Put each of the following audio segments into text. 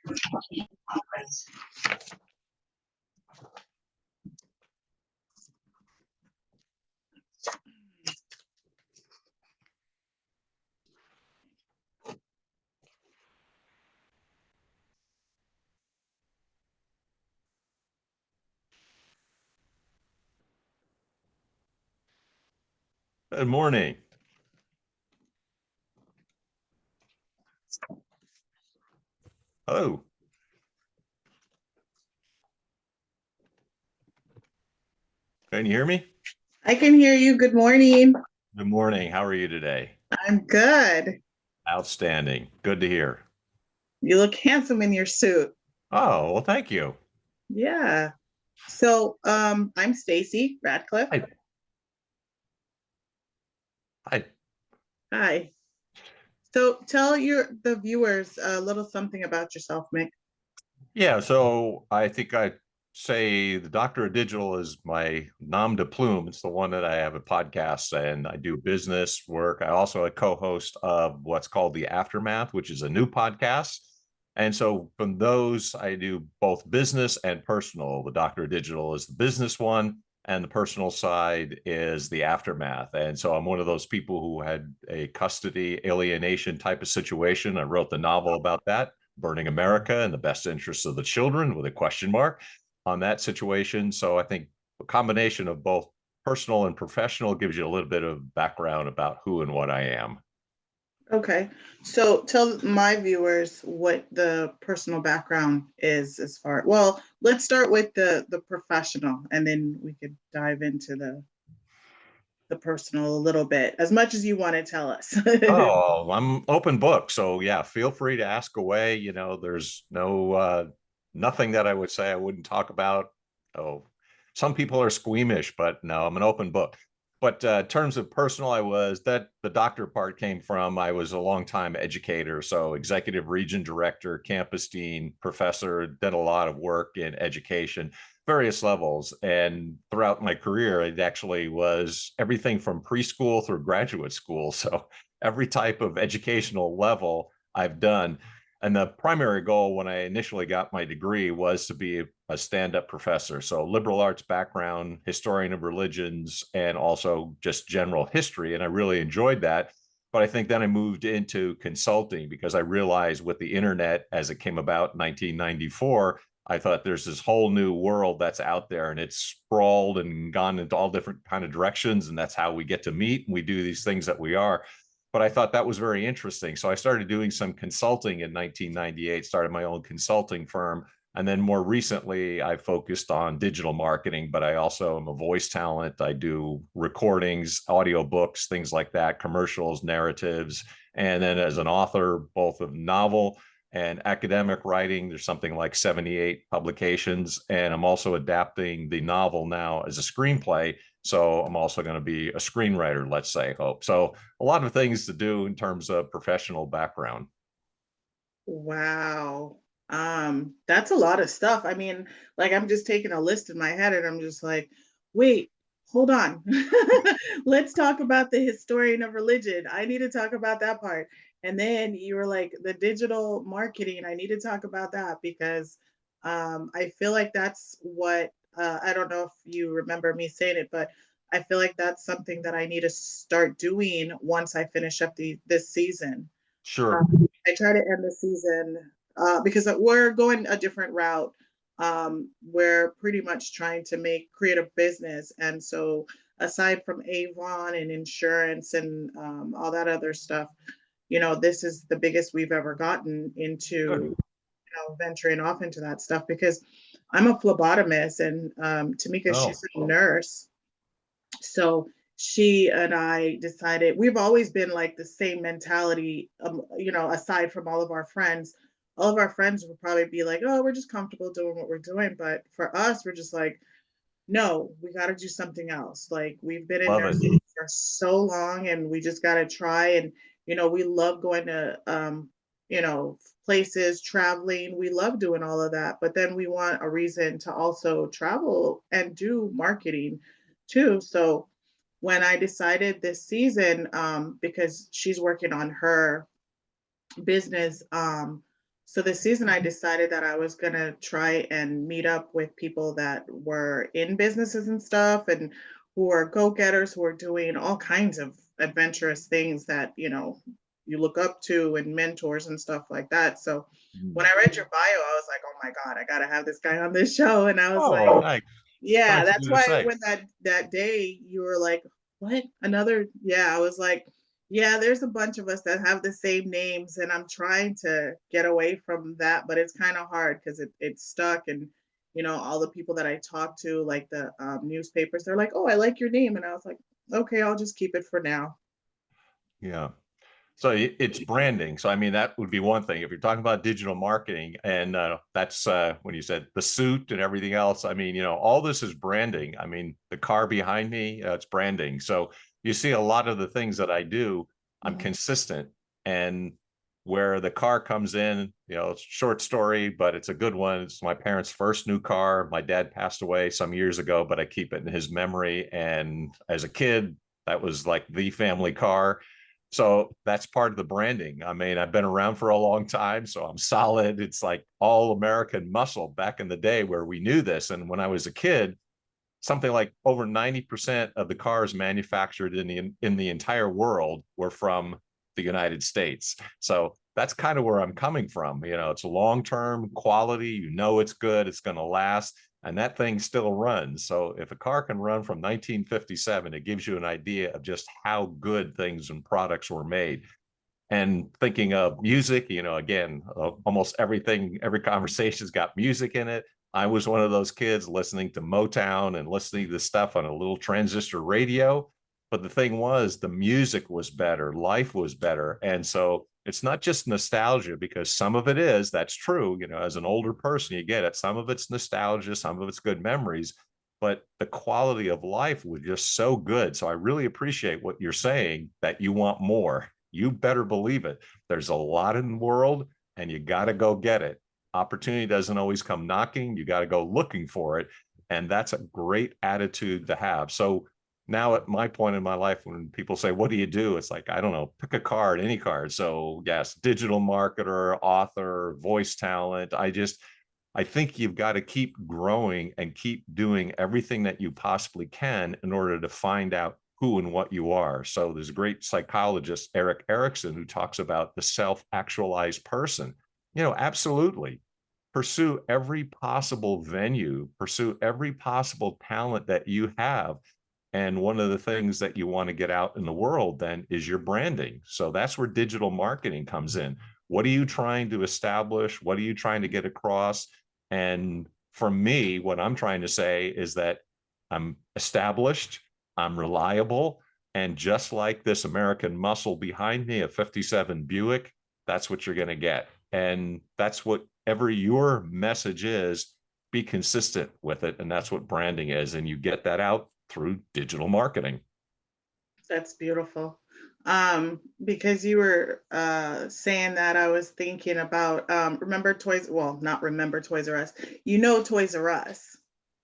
Good morning. Hello. Can you hear me? I can hear you. Good morning. Good morning. How are you today? I'm good. Outstanding. Good to hear. You look handsome in your suit. Oh, well, thank you. Yeah. So, I'm Stacy Radcliffe. Hi. Hi. Hi. So, tell the viewers a little something about yourself, Mick. Yeah, so I think I say the Doctor of Digital is my nom de plume. It's the one that I have a podcast and I do business work. I also a co-host of what's called The Aftermath, which is a new podcast. And so from those, I do both business and personal. The Doctor of Digital is the business one, and the personal side is the aftermath. And so I'm one of those people who had a custody alienation type of situation. I wrote the novel about that, Burning America in the Best Interests of the Children, with a question mark on that situation. So I think a combination of both personal and professional gives you a little bit of background about who and what I am. Okay. So, tell my viewers what the personal background is as far. Well, let's start with the professional, and then we could dive into the personal a little bit, as much as you want to tell us. Oh, I'm open book. So yeah, feel free to ask away. There's nothing that I would say I wouldn't talk about. Oh, some people are squeamish, but no, I'm an open book. But in terms of personal, I was that the doctor part came from I was a long time educator, so executive region director, campus dean, professor, did a lot of work in education, various levels. And throughout my career, it actually was everything from preschool through graduate school. So every type of educational level I've done. And the primary goal when I initially got my degree was to be a stand-up professor. So liberal arts background, historian of religions, and also just general history. And I really enjoyed that. But I think then I moved into consulting because I realized with the internet as it came about in 1994, I thought there's this whole new world that's out there and it's sprawled and gone into all different kind of directions. And that's how we get to meet and we do these things that we are. But I thought that was very interesting. So I started doing some consulting in 1998, started my own consulting firm. And then more recently, I focused on digital marketing, but I also am a voice talent. I do recordings, audiobooks, things like that, commercials, narratives. And then as an author, both of novel and academic writing, there's something like 78 publications. And I'm also adapting the novel now as a screenplay. So I'm also going to be a screenwriter, let's say, hope. So a lot of things to do in terms of professional background. Wow. That's a lot of stuff. I mean, like I'm just taking a list in my head and I'm just like, wait, hold on. Let's talk about the historian of religion. I need to talk about that part. And then you were like, the digital marketing, I need to talk about that because I feel like that's what I don't know if you remember me saying it, but I feel like that's something that I need to start doing once I finish up this season. Sure. I try to end the season because we're going a different route. We're pretty much trying to create a business, and so aside from Avon and insurance and all that other stuff, this is the biggest we've ever gotten into, Good. venturing off into that stuff because I'm a phlebotomist, and Tamika, she's Oh, a nurse, so she and I decided we've always been like the same mentality, aside from all of our friends would probably be like, oh, we're just comfortable doing what we're doing. But for us, we're just like, no, we got to do something else. Like we've been in love it. nursing for so long and we just got to try. And, we love going to, places, traveling. We love doing all of that. But then we want a reason to also travel and do marketing too. So when I decided this season, because she's working on her business So this season, I decided that I was gonna try and meet up with people that were in businesses and stuff, and who are go-getters, who are doing all kinds of adventurous things that, you look up to, and mentors and stuff like that. So when Mm. I read your bio, I was like, oh my God, I gotta have this guy on this show. And I was Oh, like, nice. yeah, Nice of that's you to why say. when that day you were like, what? Another? Yeah, I was like, yeah, there's a bunch of us that have the same names, and I'm trying to get away from that, but it's kind of hard because it's stuck. And all the people that I talk to, like the newspapers, they're like, oh, I like your name, and I was like, okay, I'll just keep it for now. Yeah. So it's branding. So I mean, that would be one thing. If you're talking about digital marketing, and that's when you said the suit and everything else. I mean, all this is branding. I mean, the car behind me, it's branding. So you see a lot of the things that I do, I'm Mhm. consistent. And where the car comes in, it's a short story, but it's a good one. It's my parents' first new car. My dad passed away some years ago, but I keep it in his memory. And as a kid, that was like the family car. So that's part of the branding. I mean, I've been around for a long time, so I'm solid. It's like all American muscle back in the day where we knew this. And when I was a kid, something like over 90% of the cars manufactured in the entire world were from the United States. So that's kind of where I'm coming from. It's a long-term quality, it's good, it's going to last, and that thing still runs. So if a car can run from 1957, it gives you an idea of just how good things and products were made. And thinking of music, again, almost everything, every conversation's got music in it. I was one of those kids listening to Motown and listening to stuff on a little transistor radio. But the thing was, the music was better, life was better. And so it's not just nostalgia, because some of it is, that's true. As an older person, you get it. Some of it's nostalgia, some of it's good memories, but the quality of life was just so good. So I really appreciate what you're saying, that you want more. You better believe it. There's a lot in the world, and you got to go get it. Opportunity doesn't always come knocking. You got to go looking for it. And that's a great attitude to have. So now at my point in my life, when people say, what do you do? It's like, I don't know, pick a card, any card. So yes, digital marketer, author, voice talent. I think you've got to keep growing and keep doing everything that you possibly can in order to find out who and what you are. So there's a great psychologist, Eric Erickson, who talks about the self-actualized person. Absolutely. Pursue every possible venue, pursue every possible talent that you have. And one of the things that you want to get out in the world then is your branding. So that's where digital marketing comes in. What are you trying to establish? What are you trying to get across? And for me, what I'm trying to say is that I'm established, I'm reliable, and just like this American muscle behind me, a 57 Buick, that's what you're going to get. And that's whatever your message is, be consistent with it. And that's what branding is. And you get that out through digital marketing. That's beautiful. Because you were saying that, I was thinking about, remember Toys, well, not remember Toys R Us. Toys R Us,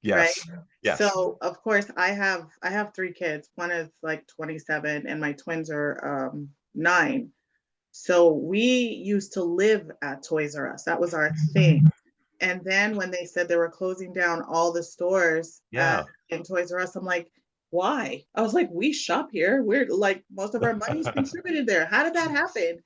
right? Yes. Yes. So of course I have three kids. One is like 27 and my twins are 9. So we used to live at Toys R Us. That was our thing. And then when they said they were closing down all the stores Yeah. in Toys R Us, I'm like, why? I was like, we shop here. We're like, most of our money's contributed there. How did that happen?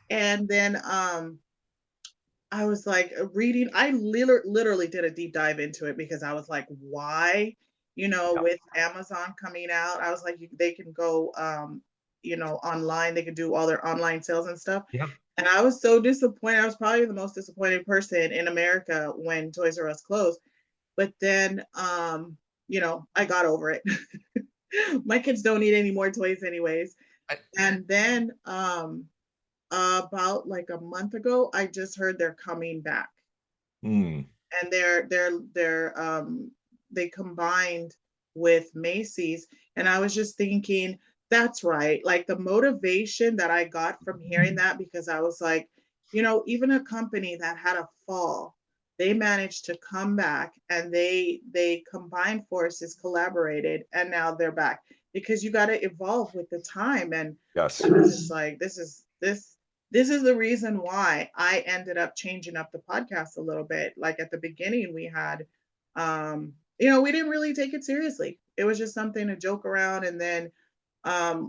And then I was like reading, I literally did a deep dive into it because I was like, why? Yeah. With Amazon coming out, I was like, they can go, online, they can do all their online sales and stuff. Yeah. And I was so disappointed. I was probably the most disappointed person in America when Toys R Us closed. But then, I got over it. My kids don't need any more toys, anyways. I, And then, about like a month ago, I just heard they're coming back, mm, and they combined with Macy's, and I was just thinking, that's right. Like the motivation that I got from hearing that, because I was like, even a company that had a fall, they managed to come back, and they combined forces, collaborated, and now they're back, because you got to evolve with the time. And yes. I was just like, this this is the reason why I ended up changing up the podcast a little bit. Like at the beginning, we had, we didn't really take it seriously. It was just something to joke around. And then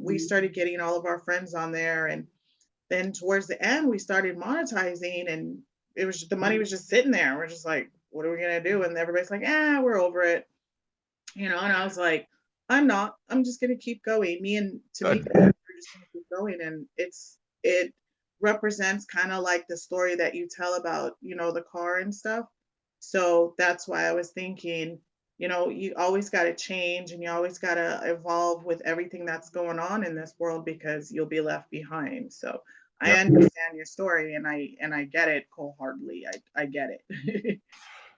we started getting all of our friends on there. And then towards the end, we started monetizing, and it was the money was just sitting there. We're just like, what are we going to do? And everybody's like, we're over it. And I was like, I'm not. I'm just gonna keep going. Me and Tamika, Good. we're just gonna keep going, and it represents kind of like the story that you tell about, the car and stuff. So that's why I was thinking, you always got to change, and you always got to evolve with everything that's going on in this world, because you'll be left behind. So I Yep. understand your story, and I get it wholeheartedly. I get it.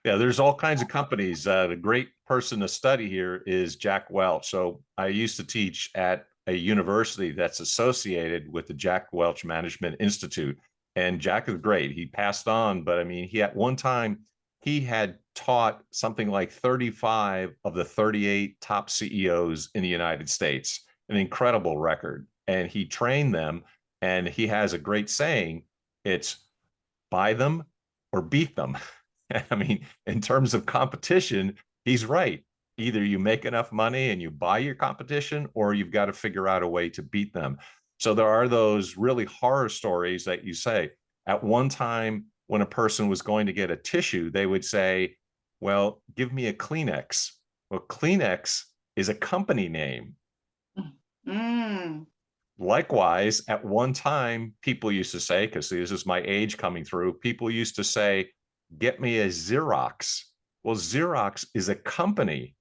Yeah, there's all kinds of companies. The great person to study here is Jack Welch. So I used to teach at a university that's associated with the Jack Welch Management Institute. And Jack is great. He passed on, but I mean, he at one time he had taught something like 35 of the 38 top CEOs in the United States, an incredible record. And he trained them, and he has a great saying, it's buy them or beat them. I mean, in terms of competition, he's right. Either you make enough money and you buy your competition, or you've got to figure out a way to beat them. So there are those really horror stories that you say. At one time, when a person was going to get a tissue, they would say, well, give me a Kleenex. Well, Kleenex is a company name. Mm. Likewise, at one time, people used to say, because this is my age coming through, people used to say, get me a Xerox. Well, Xerox is a company,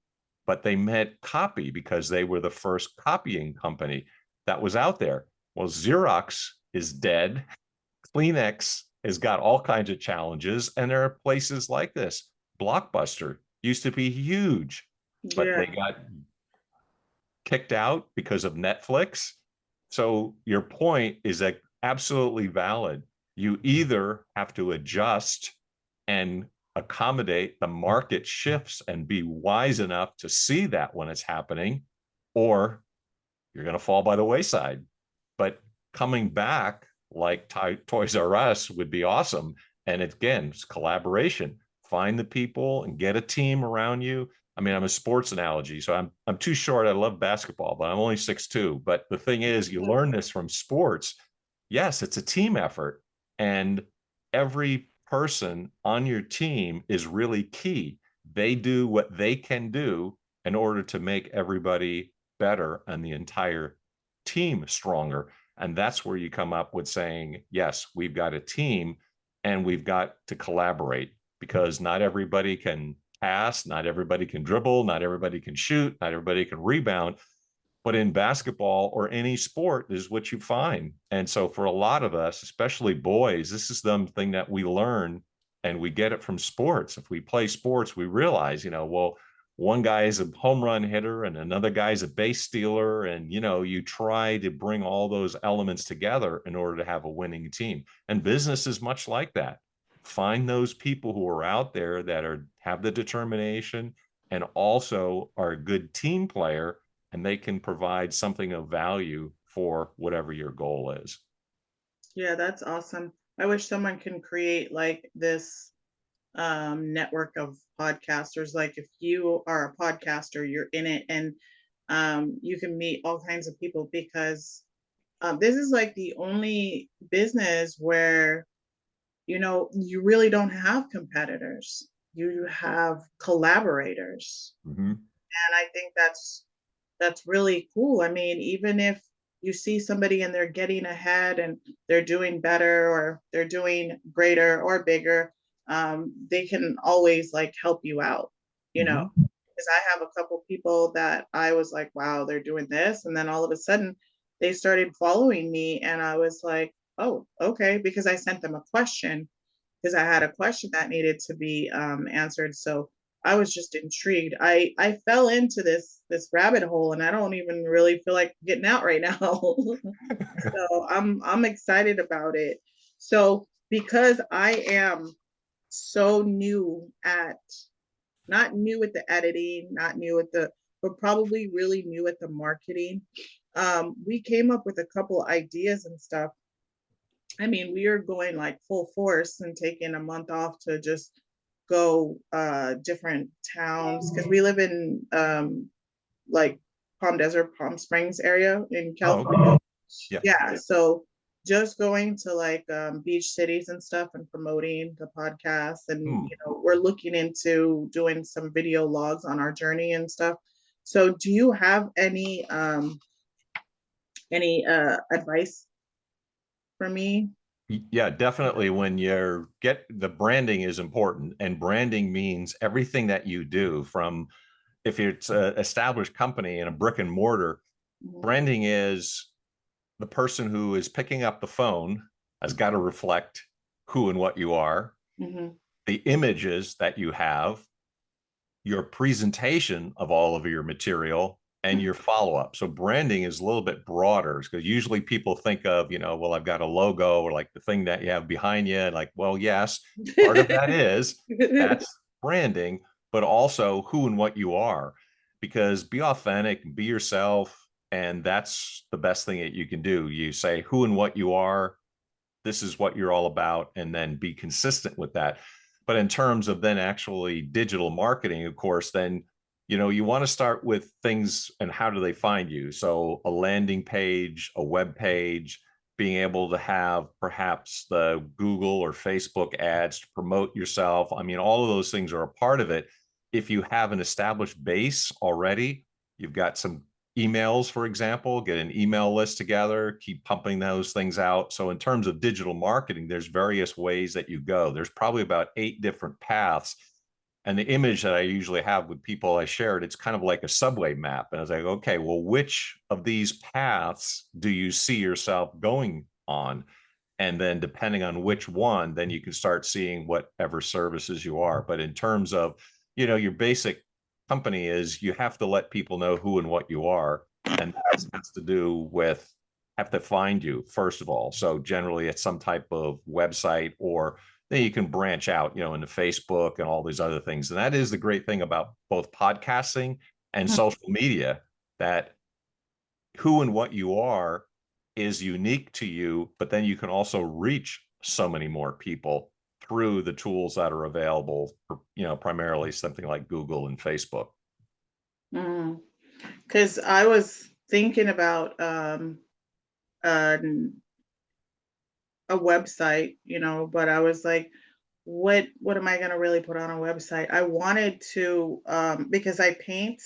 but they meant copy because they were the first copying company that was out there. Well, Xerox is dead. Kleenex has got all kinds of challenges, and there are places like this. Blockbuster used to be huge, but they Yeah. got kicked out because of Netflix. So your point is that absolutely valid. You either have to adjust and accommodate the market shifts and be wise enough to see that when it's happening, or you're going to fall by the wayside. But coming back like Toys R Us would be awesome. And again, it's collaboration. Find the people and get a team around you. I mean, I'm a sports analogy, so I'm too short. I love basketball, but I'm only 6'2". But the thing is, you learn this from sports. Yes, it's a team effort, and every person on your team is really key. They do what they can do in order to make everybody better and the entire team stronger. And that's where you come up with saying, yes, we've got a team and we've got to collaborate, because not everybody can pass, not everybody can dribble, not everybody can shoot, not everybody can rebound. But in basketball or any sport, this is what you find. And so for a lot of us, especially boys, this is the thing that we learn, and we get it from sports. If we play sports, we realize, well, one guy is a home run hitter and another guy's a base stealer. And, you try to bring all those elements together in order to have a winning team. And business is much like that. Find those people who are out there that have the determination and also are a good team player, and they can provide something of value for whatever your goal is. Yeah, that's awesome. I wish someone can create like this network of podcasters. Like if you are a podcaster, you're in it, and you can meet all kinds of people, because this is like the only business where, you really don't have competitors. You have collaborators. Mm-hmm. And I think that's really cool. I mean, even if you see somebody and they're getting ahead and they're doing better, or they're doing greater or bigger, they can always like help you out, Mm-hmm. because I have a couple people that I was like, wow, they're doing this. And then all of a sudden they started following me, and I was like, oh, okay, because I sent them a question, because I had a question that needed to be answered. So I was just intrigued. I fell into this rabbit hole, and I don't even really feel like getting out right now. So I'm excited about it. So because I am so new at, not new at the editing, not new at the, but probably really new at the marketing. We came up with a couple ideas and stuff. I mean, we are going like full force and taking a month off to just go different towns because we live in like Palm Desert, Palm Springs area in Oh, okay. California. Yeah. Yeah, so just going to like beach cities and stuff and promoting the podcast, and Hmm. we're looking into doing some video logs on our journey and stuff. So do you have any advice for me? Yeah, definitely. When you're get the branding is important, and branding means everything that you do from if it's an established company in a brick and mortar, Mm-hmm. branding is the person who is picking up the phone has got to reflect who and what you are, Mm-hmm. the images that you have, your presentation of all of your material, and your follow-up. So branding is a little bit broader because usually people think of, well, I've got a logo or like the thing that you have behind you. Like, well, yes, part of that is that's branding, but also who and what you are. Because be authentic, be yourself, and that's the best thing that you can do. You say who and what you are, this is what you're all about, and then be consistent with that. But in terms of then actually digital marketing, of course, then you want to start with things and how do they find you. So a landing page, a web page, being able to have perhaps the Google or Facebook ads to promote yourself. I mean, all of those things are a part of it. If you have an established base already, you've got some emails, for example, get an email list together, keep pumping those things out. So, in terms of digital marketing, there's various ways that you go. There's probably about 8 different paths. And the image that I usually have with people I shared, it's kind of like a subway map. And I was like, okay, well, which of these paths do you see yourself going on? And then depending on which one, then you can start seeing whatever services you are. But in terms of, your basic company is you have to let people know who and what you are. And that has to do with have to find you, first of all. So generally it's some type of website, or then you can branch out, into Facebook and all these other things. And that is the great thing about both podcasting and social media, that who and what you are is unique to you, but then you can also reach so many more people through the tools that are available for, primarily something like Google and Facebook. Because I was thinking about a website, but I was like, what am I gonna really put on a website? I wanted to because I paint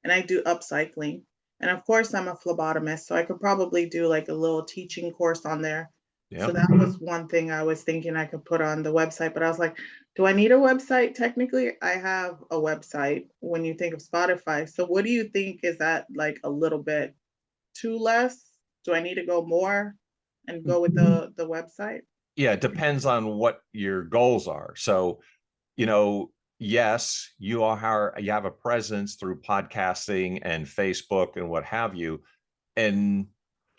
and I do upcycling. And of course I'm a phlebotomist, so I could probably do like a little teaching course on there. So Yeah. that was one thing I was thinking I could put on the website, but I was like, do I need a website? Technically, I have a website when you think of Spotify. So what do you think, is that like a little bit too less? Do I need to go more and go with the website? Yeah, it depends on what your goals are. So, yes, you have a presence through podcasting and Facebook and what have you, and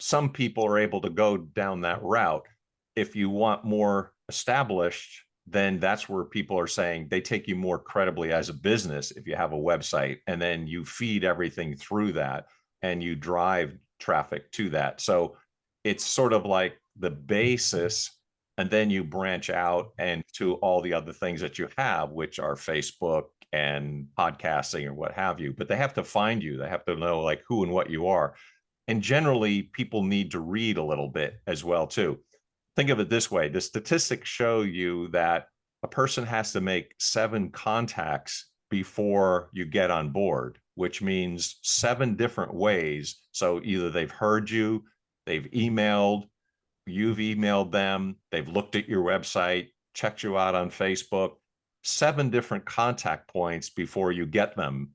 some people are able to go down that route. If you want more established, then that's where people are saying they take you more credibly as a business if you have a website, and then you feed everything through that and you drive traffic to that. So it's sort of like the basis, and then you branch out and to all the other things that you have, which are Facebook and podcasting or what have you. But they have to find you, they have to know like who and what you are. And generally people need to read a little bit as well too. Think of it this way: the statistics show you that a person has to make 7 contacts before you get on board, which means 7 different ways. So either they've heard you, they've emailed, you've emailed them, they've looked at your website, checked you out on Facebook, 7 different contact points before you get them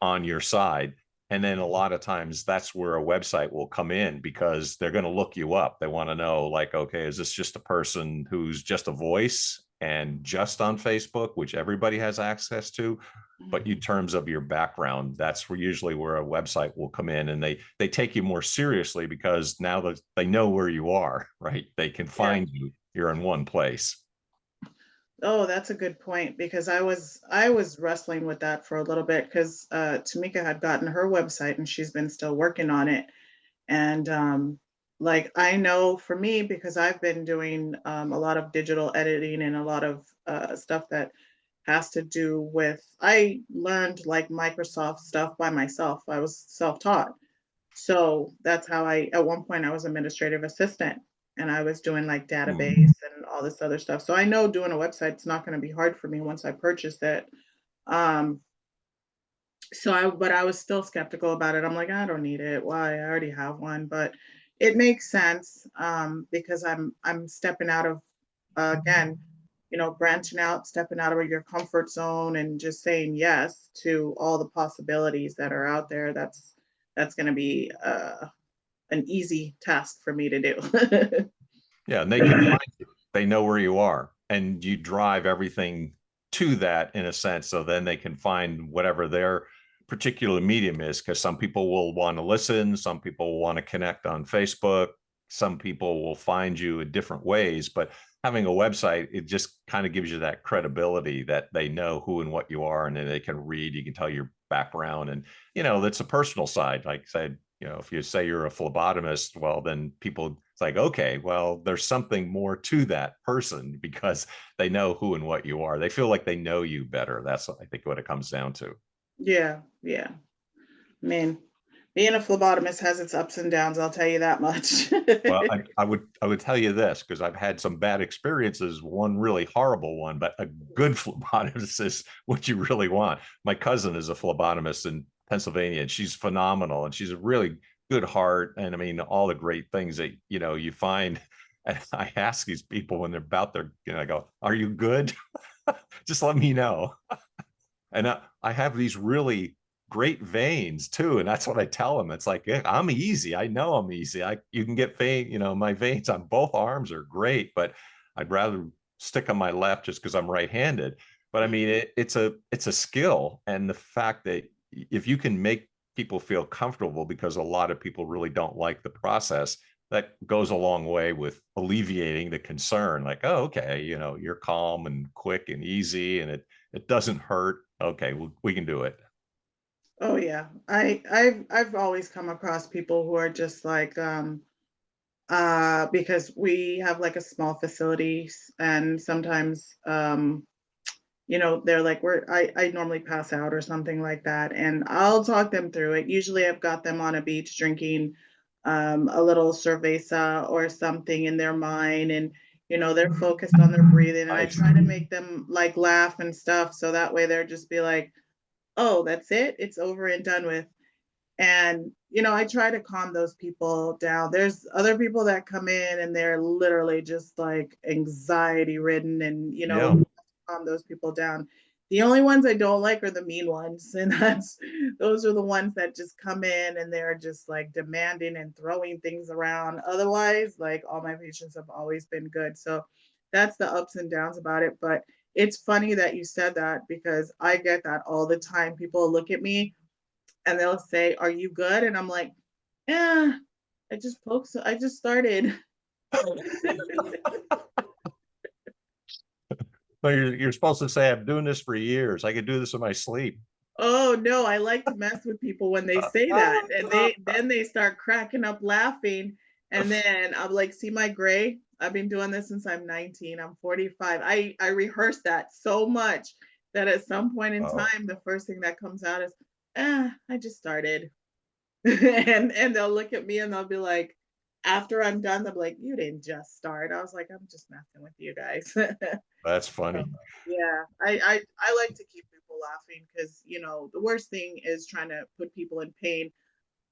on your side. And then a lot of times that's where a website will come in, because they're going to look you up. They want to know, like, okay, is this just a person who's just a voice and just on Facebook, which everybody has access to? But in terms of your background, that's where usually where a website will come in, and they take you more seriously because now that they know where you are, right? They can Yeah. find you. You're in one place. Oh, that's a good point because I was wrestling with that for a little bit because Tamika had gotten her website and she's been still working on it. And Like I know for me, because I've been doing a lot of digital editing and a lot of stuff that has to do with, I learned like Microsoft stuff by myself. I was self-taught. So that's how I, at one point, I was administrative assistant and I was doing like Hmm. database and all this other stuff. So I know doing a website's not going to be hard for me once I purchase it. Um, but I was still skeptical about it. I'm like, I don't need it. Why? I already have one. But it makes sense because I'm stepping out of again, branching out, stepping out of your comfort zone, and just saying yes to all the possibilities that are out there. That's going to be an easy task for me to do. Yeah, and they can find you. They know where you are, and you drive everything to that in a sense. So then they can find whatever their particular medium is. Because some people will want to listen, some people will want to connect on Facebook, some people will find you in different ways. But having a website, it just kind of gives you that credibility that they know who and what you are, and then they can read. You can tell your background, and that's a personal side. Like I said, if you say you're a phlebotomist, well, then people, it's like, okay, well, there's something more to that person because they know who and what you are. They feel like they know you better. That's, I think, what it comes down to. Yeah, yeah. I mean, being a phlebotomist has its ups and downs, I'll tell you that much. Well, I would tell you this because I've had some bad experiences, one really horrible one, but a good phlebotomist is what you really want. My cousin is a phlebotomist in Pennsylvania, and she's phenomenal, and she's a really good heart, and I mean all the great things that you find. And I ask these people when they're about their, I go, "Are you good? Just let me know." And I have these really great veins too, and that's what I tell them. It's like, I'm easy. I know I'm easy. You can get vein. My veins on both arms are great, but I'd rather stick on my left just because I'm right-handed. But I mean, Mhm. it's a skill, and the fact that if you can make people feel comfortable, because a lot of people really don't like the process, that goes a long way with alleviating the concern. Like, oh, okay, you're calm and quick and easy, and it doesn't hurt. Okay, we can do it. Oh yeah. I've always come across people who are just like because we have like a small facility and sometimes they're like I normally pass out or something like that and I'll talk them through it. Usually I've got them on a beach drinking a little cerveza or something in their mind and they're focused on their breathing and I Nice. try to make them like laugh and stuff so that way they're just be like, oh, that's it, it's over and done with. And I try to calm those people down. There's other people that come in and they're literally just like anxiety ridden and Yeah. calm those people down. The only ones I don't like are the mean ones, and that's those are the ones that just come in and they're just like demanding and throwing things around. Otherwise, like all my patients have always been good. So that's the ups and downs about it. But it's funny that you said that because I get that all the time. People look at me and they'll say, "Are you good?" And I'm like, "Yeah, I just started." No, you're supposed to say, I'm doing this for years. I could do this in my sleep. Oh no, I like to mess with people when they say that, and they start cracking up laughing, and then I'm like, "See my gray? I've been doing this since I'm 19. I'm 45." I rehearse that so much that at some point in Oh, time, the first thing that comes out is, I just started." And they'll look at me and they'll be like, after I'm done, they'll be like, "You didn't just start." I was like, "I'm just messing with you guys." that's So, funny. yeah, I like to keep people laughing because the worst thing is trying to put people in pain.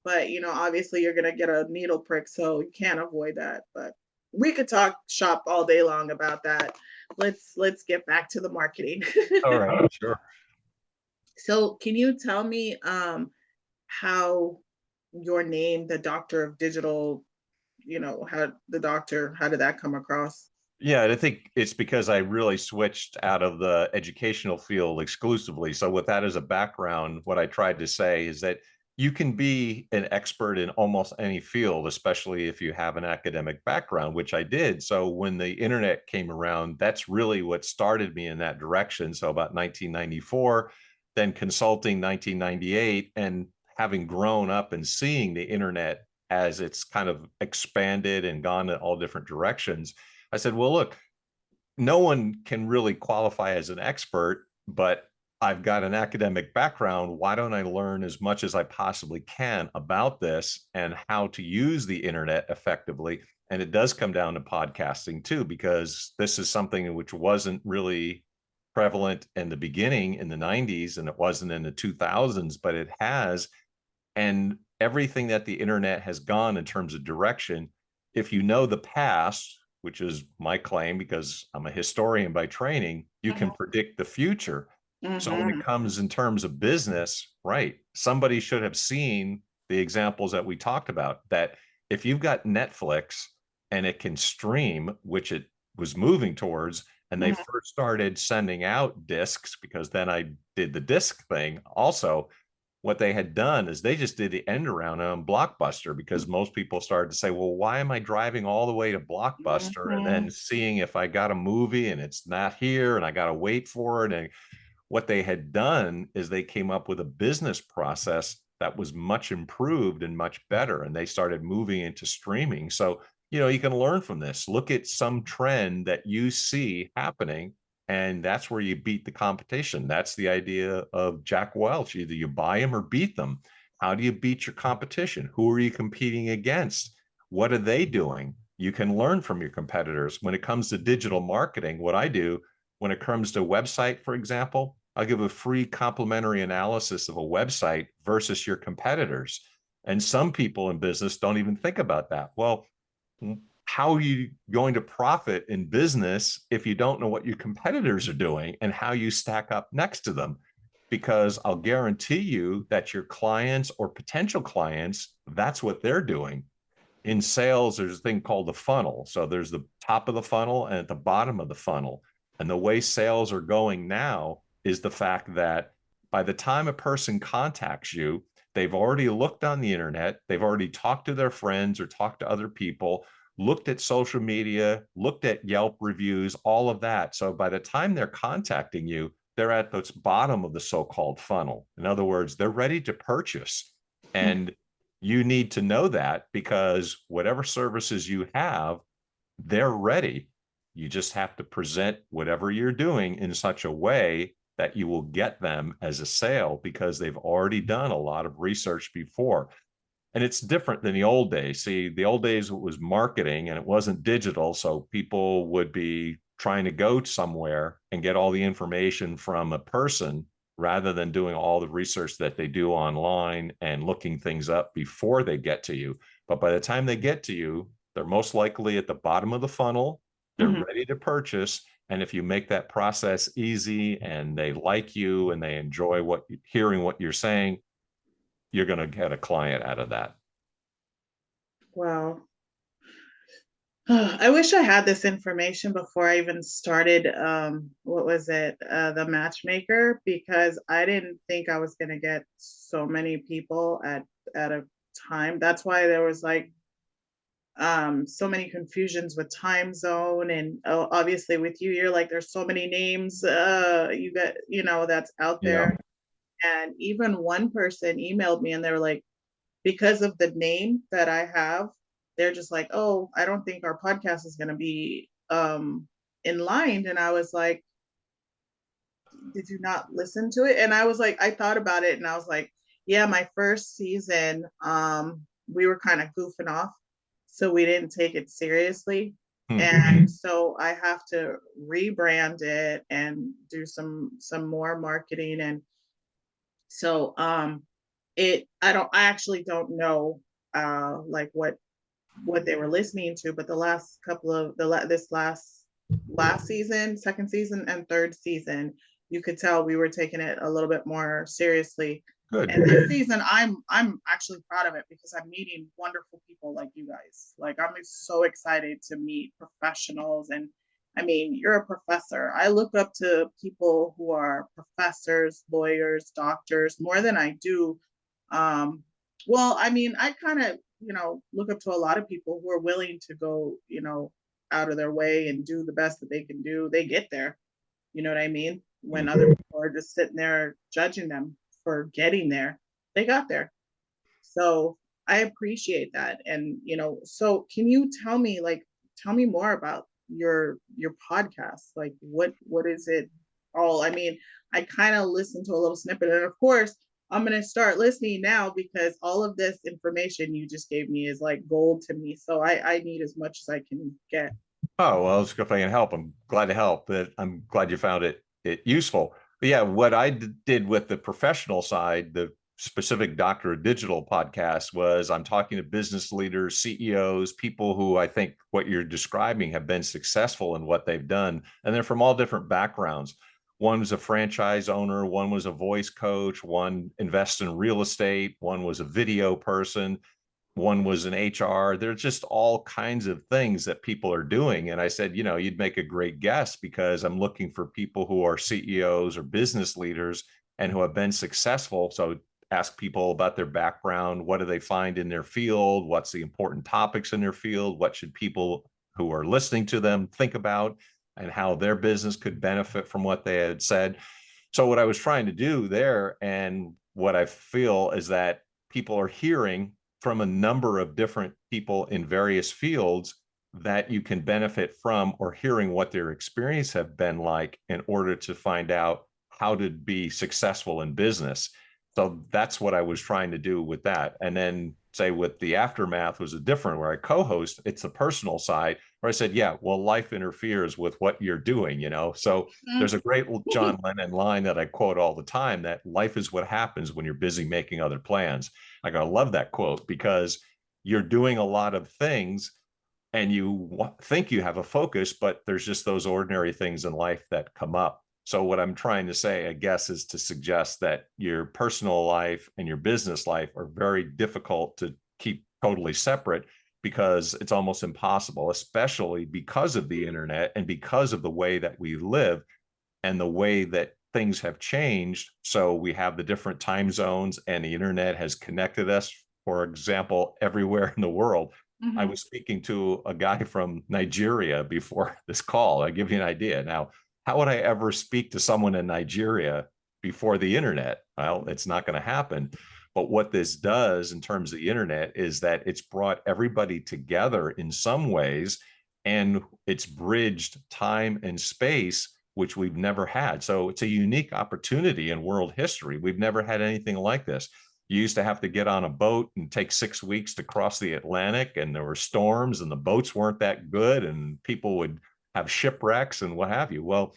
But obviously you're gonna get a needle prick, so you can't avoid that. But we could talk shop all day long about that. Let's get back to the marketing. All right, sure. So, can you tell me how your name, the Doctor of Digital, how did that come across? Yeah, and I think it's because I really switched out of the educational field exclusively. So, with that as a background, what I tried to say is that you can be an expert in almost any field, especially if you have an academic background, which I did. So, when the internet came around, that's really what started me in that direction. So, about 1994, then consulting 1998, and having grown up and seeing the internet as it's kind of expanded and gone in all different directions, I said, well, look, no one can really qualify as an expert, but I've got an academic background. Why don't I learn as much as I possibly can about this and how to use the internet effectively? And it does come down to podcasting too, because this is something which wasn't really prevalent in the beginning in the 90s, and it wasn't in the 2000s, but it has. And everything that the internet has gone in terms of direction, if you know the past, which is my claim because I'm a historian by training, you can predict the future. So when it Mm-hmm. comes in terms of business, right, somebody should have seen the examples that we talked about, that if you've got Netflix and it can stream, which it was moving towards, and they Mm-hmm. first started sending out discs, because then I did the disc thing also. What they had done is they just did the end around on Blockbuster, because most people started to say, well, why am I driving all the way to Blockbuster and Mm-hmm. then seeing if I got a movie and it's not here and I got to wait for it? And what they had done is they came up with a business process that was much improved and much better. And they started moving into streaming. So, you can learn from this. Look at some trend that you see happening, and that's where you beat the competition. That's the idea of Jack Welch. Either you buy them or beat them. How do you beat your competition? Who are you competing against? What are they doing? You can learn from your competitors. When it comes to digital marketing, what I do when it comes to website, for example, I'll give a free complimentary analysis of a website versus your competitors. And some people in business don't even think about that. Well, how are you going to profit in business if you don't know what your competitors are doing and how you stack up next to them? Because I'll guarantee you that your clients or potential clients, that's what they're doing. In sales, there's a thing called the funnel. So there's the top of the funnel and at the bottom of the funnel. And the way sales are going now is the fact that by the time a person contacts you, they've already looked on the internet, they've already talked to their friends or talked to other people, looked at social media, looked at Yelp reviews, all of that. So by the time they're contacting you, they're at the bottom of the so-called funnel. In other words, they're ready to purchase. And you need to know that, because whatever services you have, they're ready. You just have to present whatever you're doing in such a way that you will get them as a sale, because they've already done a lot of research before. And it's different than the old days. See, the old days it was marketing and it wasn't digital. So people would be trying to go somewhere and get all the information from a person rather than doing all the research that they do online and looking things up before they get to you. But by the time they get to you, they're most likely at the bottom of the funnel. They're Mm-hmm. ready to purchase. And if you make that process easy and they like you and they enjoy hearing what you're saying, you're going to get a client out of that. Wow. I wish I had this information before I even started, what was it, the matchmaker, because I didn't think I was going to get so many people at a time. That's why there was like so many confusions with time zone, and obviously with you, you're like, there's so many names you got, that's out Yeah. there. And even one person emailed me and they were like, because of the name that I have, they're just like, oh, I don't think our podcast is going to be in line. And I was like, did you not listen to it? And I was like, I thought about it and I was like, yeah, my first season, we were kind of goofing off. So we didn't take it seriously. And so I have to rebrand it and do some more marketing. And so I actually don't know like what they were listening to, but the last couple of this last season, second season and third season, you could tell we were taking it a little bit more seriously. Good. And this season, I'm actually proud of it because I'm meeting wonderful people like you guys. Like I'm so excited to meet professionals. And I mean, you're a professor. I look up to people who are professors, lawyers, doctors more than I do. Um, well, I mean, I kind of, look up to a lot of people who are willing to go, out of their way and do the best that they can do. They get there. You know what I mean? When Mhm. other people are just sitting there judging them for getting there, they got there. So I appreciate that. And, so can you tell me more about your podcast? Like what is it all? I mean, I kind of listened to a little snippet, and of course, I'm going to start listening now because all of this information you just gave me is like gold to me. So I need as much as I can get. Oh, well, if I can help, I'm glad to help. But I'm glad you found it useful. But yeah, what I did with the professional side, the specific Doctor of Digital podcast, was I'm talking to business leaders, CEOs, people who I think what you're describing have been successful in what they've done, and they're from all different backgrounds. One was a franchise owner, one was a voice coach, one invests in real estate, one was a video person, one was in HR. There's just all kinds of things that people are doing. And I said, you'd make a great guest because I'm looking for people who are CEOs or business leaders and who have been successful. So ask people about their background. What do they find in their field? What's the important topics in their field? What should people who are listening to them think about, and how their business could benefit from what they had said? So what I was trying to do there, and what I feel is that people are hearing from a number of different people in various fields that you can benefit from, or hearing what their experience have been like in order to find out how to be successful in business. So that's what I was trying to do with that. And then say with the aftermath was a different, where I co-host, it's the personal side where I said, yeah, well, life interferes with what you're doing. So there's a great John Lennon line that I quote all the time, that life is what happens when you're busy making other plans. Like, I love that quote because you're doing a lot of things and you think you have a focus, but there's just those ordinary things in life that come up. So what I'm trying to say, I guess, is to suggest that your personal life and your business life are very difficult to keep totally separate, because it's almost impossible, especially because of the internet and because of the way that we live and the way that things have changed. So we have the different time zones, and the internet has connected us, for example, everywhere in the world. I Mhm. was speaking to a guy from Nigeria before this call. I give you an idea. Now, how would I ever speak to someone in Nigeria before the internet? Well, it's not going to happen. But what this does in terms of the internet is that it's brought everybody together in some ways, and it's bridged time and space, which we've never had. So it's a unique opportunity in world history. We've never had anything like this. You used to have to get on a boat and take 6 weeks to cross the Atlantic, and there were storms, and the boats weren't that good, and people would have shipwrecks and what have you. Well,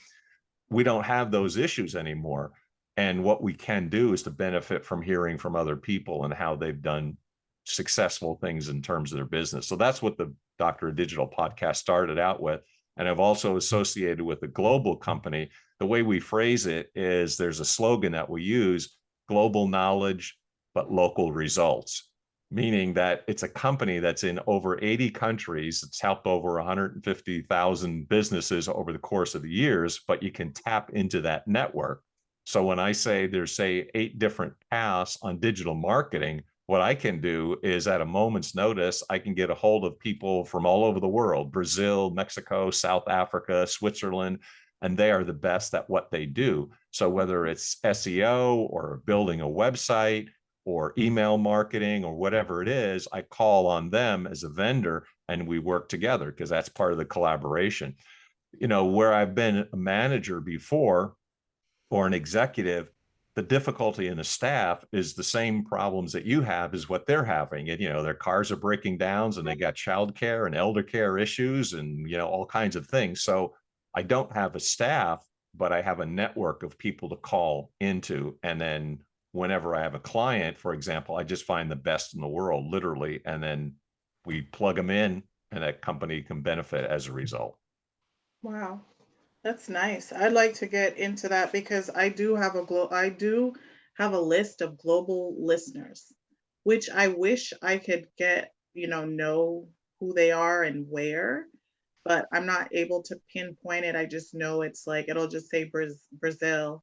we don't have those issues anymore. And what we can do is to benefit from hearing from other people and how they've done successful things in terms of their business. So that's what the Doctor of Digital podcast started out with. And I've also associated with a global company. The way we phrase it is, there's a slogan that we use: global knowledge, but local results. Meaning that it's a company that's in over 80 countries. It's helped over 150,000 businesses over the course of the years, but you can tap into that network. So when I say there's, say, 8 different paths on digital marketing, what I can do is, at a moment's notice, I can get a hold of people from all over the world: Brazil, Mexico, South Africa, Switzerland, and they are the best at what they do. So whether it's SEO or building a website or email marketing or whatever it is, I call on them as a vendor, and we work together, because that's part of the collaboration. Where I've been a manager before, or an executive, the difficulty in the staff is the same problems that you have is what they're having. And, their cars are breaking down, and they got childcare and elder care issues, and, all kinds of things. So I don't have a staff, but I have a network of people to call into. And then whenever I have a client, for example, I just find the best in the world, literally. And then we plug them in, and that company can benefit as a result. Wow. That's nice. I'd like to get into that because I do have a list of global listeners, which I wish I could get, know who they are and where, but I'm not able to pinpoint it. I just know it's like it'll just say Brazil,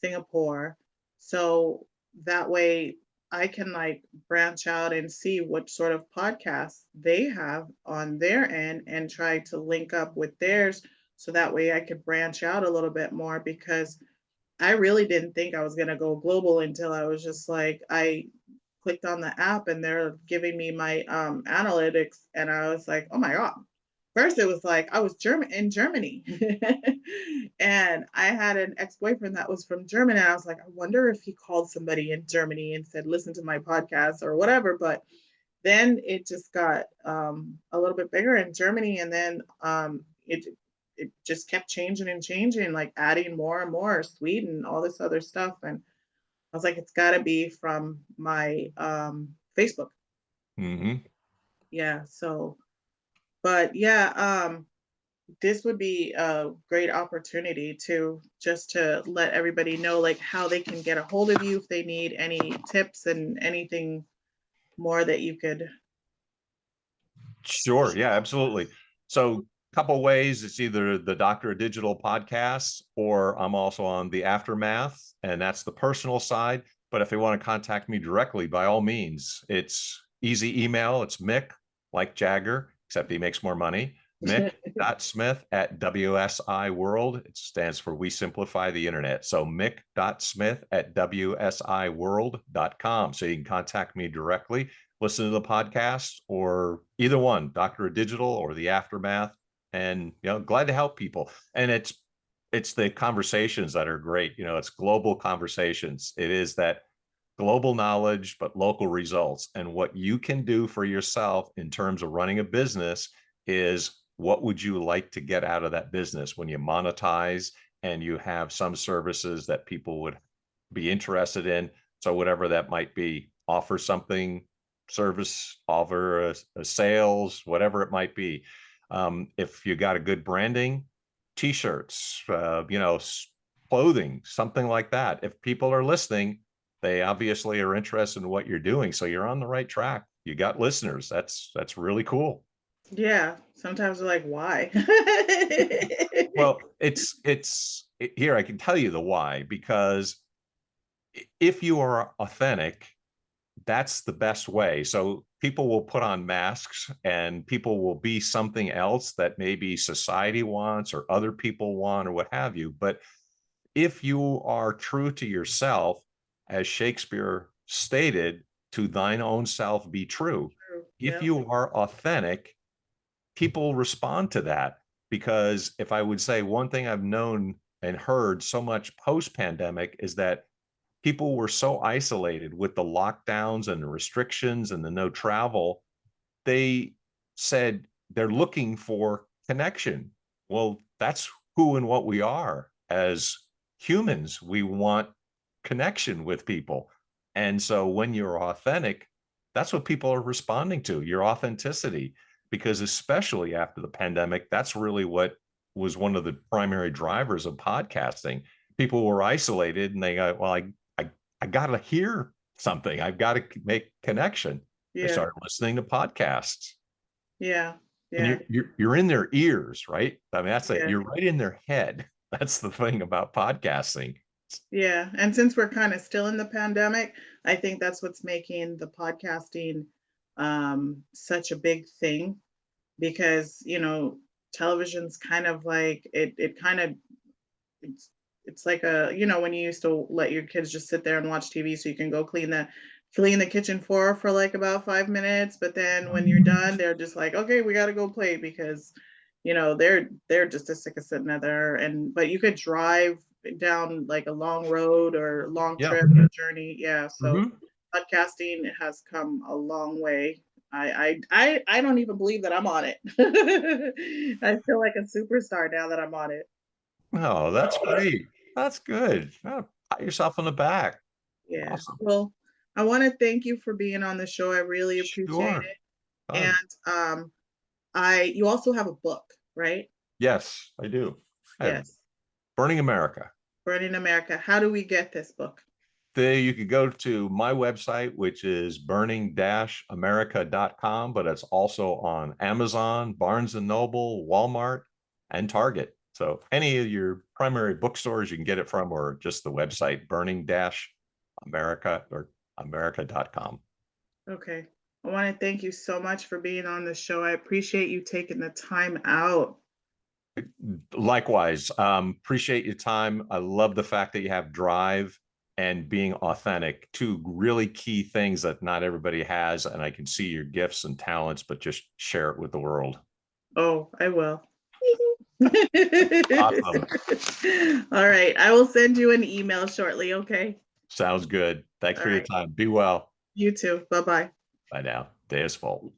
Singapore. So that way I can like branch out and see what sort of podcasts they have on their end and try to link up with theirs so that way I could branch out a little bit more because I really didn't think I was going to go global until I was just like clicked on the app and they're giving me my analytics, and I was like, oh my God. First, it was like I was German in Germany, and I had an ex-boyfriend that was from Germany. And I was like, I wonder if he called somebody in Germany and said, "Listen to my podcast" or whatever. But then it just got a little bit bigger in Germany, and then it just kept changing and changing, like adding more and more Sweden, all this other stuff, and I was like, it's got to be from my Facebook. Hmm. Yeah. So, but yeah, this would be a great opportunity to just to let everybody know like how they can get a hold of you if they need any tips and anything more that you could. Sure. Yeah, absolutely. So, couple ways. It's either the Doctor of Digital podcast, or I'm also on the Aftermath, and that's the personal side. But if they want to contact me directly, by all means, it's easy email. It's Mick, like Jagger, except he makes more money. Mick.Smith at WSI World. It stands for We Simplify the Internet. So Mick.Smith at WSIWorld.com. So you can contact me directly, listen to the podcast, or either one, Doctor of Digital or the Aftermath. And glad to help people. And it's the conversations that are great. It's global conversations. It is that global knowledge, but local results. And what you can do for yourself in terms of running a business is, what would you like to get out of that business when you monetize and you have some services that people would be interested in? So whatever that might be, offer something, service, offer a sales, whatever it might be. If you got a good branding, t-shirts, clothing, something like that. If people are listening, they obviously are interested in what you're doing. So you're on the right track. You got listeners. That's really cool. Yeah, sometimes they're like, why? Well, here, I can tell you the why, because if you are authentic, that's the best way. So people will put on masks and people will be something else that maybe society wants or other people want or what have you. But if you are true to yourself, as Shakespeare stated, to thine own self be true. True. If Yeah. you are authentic, people respond to that. Because if I would say one thing I've known and heard so much post pandemic is that people were so isolated with the lockdowns and the restrictions and the no travel. They said they're looking for connection. Well, that's who and what we are as humans. We want connection with people. And so when you're authentic, that's what people are responding to, your authenticity. Because especially after the pandemic, that's really what was one of the primary drivers of podcasting. People were isolated and they go, well, I got to hear something. I've got to make connection. They Yeah. started listening to podcasts, Yeah. and Yeah. you're in their ears, right? I mean, that's it. Yeah. You're right in their head. That's the thing about podcasting. Yeah. And since we're kind of still in the pandemic, I think that's what's making the podcasting such a big thing because, television's kind of like it kind of it's it's like when you used to let your kids just sit there and watch TV so you can go clean the kitchen floor for like about 5 minutes, but then when you're done, they're just like, okay, we got to go play because they're just as sick of sitting there. And but you could drive down like a long road or long Yeah. trip or journey. Yeah, so Mm-hmm. podcasting has come a long way. I don't even believe that I'm on it. I feel like a superstar now that I'm on it. Oh, that's great. That's good. Oh, pat yourself on the back. Yeah. Awesome. Well, I want to thank you for being on the show. I really appreciate Sure. it. Fun. And I you also have a book, right? Yes, I do. I have Yes. Burning America. Burning America. How do we get this book? There, you could go to my website, which is burning-america.com, but it's also on Amazon, Barnes and Noble, Walmart, and Target. So any of your primary bookstores you can get it from, or just the website, burning-america or america.com. Okay. I want to thank you so much for being on the show. I appreciate you taking the time out. Likewise, appreciate your time. I love the fact that you have drive and being authentic, two really key things that not everybody has. And I can see your gifts and talents, but just share it with the world. Oh, I will. Awesome. All right. I will send you an email shortly. Okay. Sounds good. Thanks All for your right. time. Be well. You too. Bye bye. Bye now. Day is full.